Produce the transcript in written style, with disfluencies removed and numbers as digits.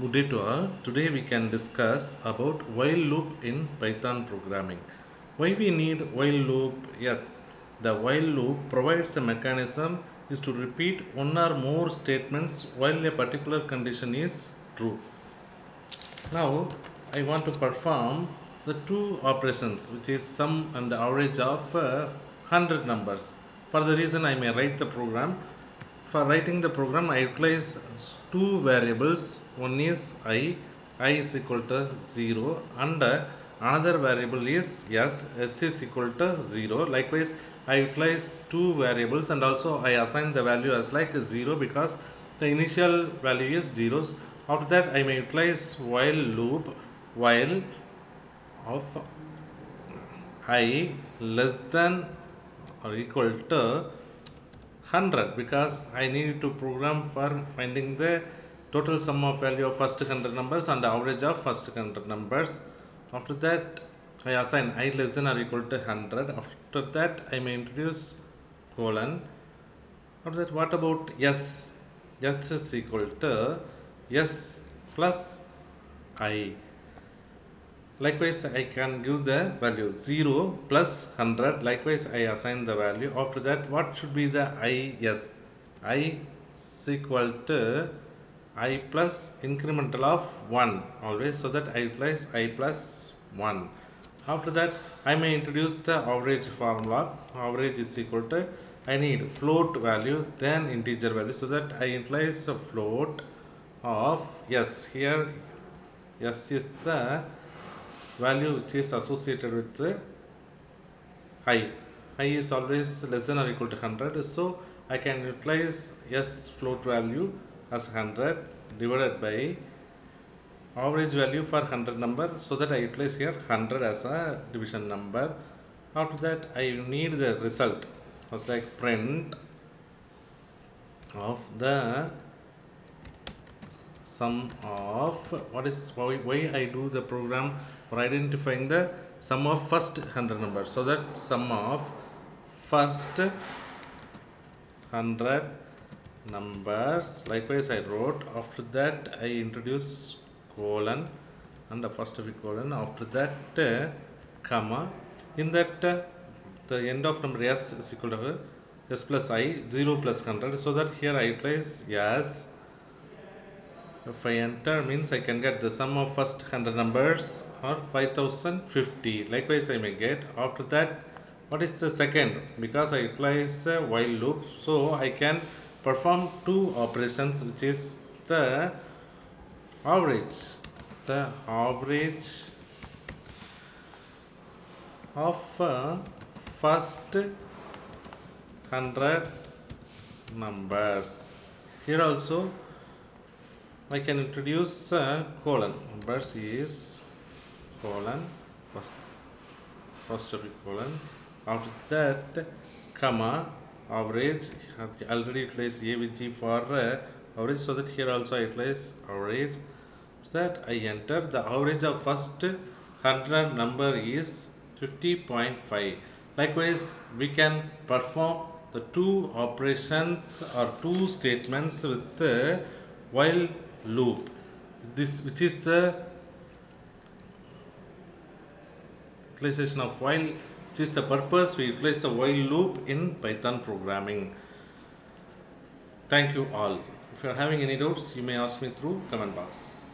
Good day to all. Today we can discuss about while loop in Python programming. Why we need while loop? Yes, the while loop provides a mechanism is to repeat one or more statements while a particular condition is true. Now I want to perform the two operations, which is sum and average of 100 numbers. For the reason I may write the program. For writing the program, I utilize two variables. One is I is equal to 0, and another variable is s is equal to 0. Likewise, I utilize two variables and also I assign the value as like 0 because the initial value is zeros. After that, I may utilize while loop while of I less than or equal to 100 because I need to program for finding the total sum of value of first 100 numbers and average of first 100 numbers. After that, I assign I less than or equal to 100. After that, I may introduce colon. After that, what about s? S is equal to s plus I. Likewise, I can give the value 0 plus 100. Likewise, I assign the value. After that, what should be the I? Yes, I is equal to I plus incremental of 1 always, so that I utilize I plus 1. After that, I may introduce the average formula. Average is equal to I need float value then integer value, so that I utilize a float of yes. Here s is the value which is associated with the I. I is always less than or equal to 100, so I can utilize s float value as 100 divided by average value for 100 number, so that I utilize here 100 as a division number. After that, I need the result as like print of the sum of what is why I do the program for identifying the sum of first 100 numbers, so that sum of first 100 numbers. Likewise, I wrote after that I introduce colon and the first of the colon. After that, comma. In that, the end of number s is equal to s plus I 0 plus 100, so that here I utilize yes. If I enter means I can get the sum of first 100 numbers or 5050. Likewise, I may get. After that, what is the second? Because I utilize a while loop, so I can perform two operations, which is the average. The average of first 100 numbers. Here also I can introduce colon. Numbers is colon first of the colon. After that, comma average. I already utilized a with g for average, so that here also I utilize average. So that I enter the average of first 100 number is 50.5. Likewise, we can perform the two operations or two statements with the while loop. This which is the utilization of while, which is the purpose we utilize the while loop in Python programming. Thank you all. If you are having any doubts, you may ask me through comment box.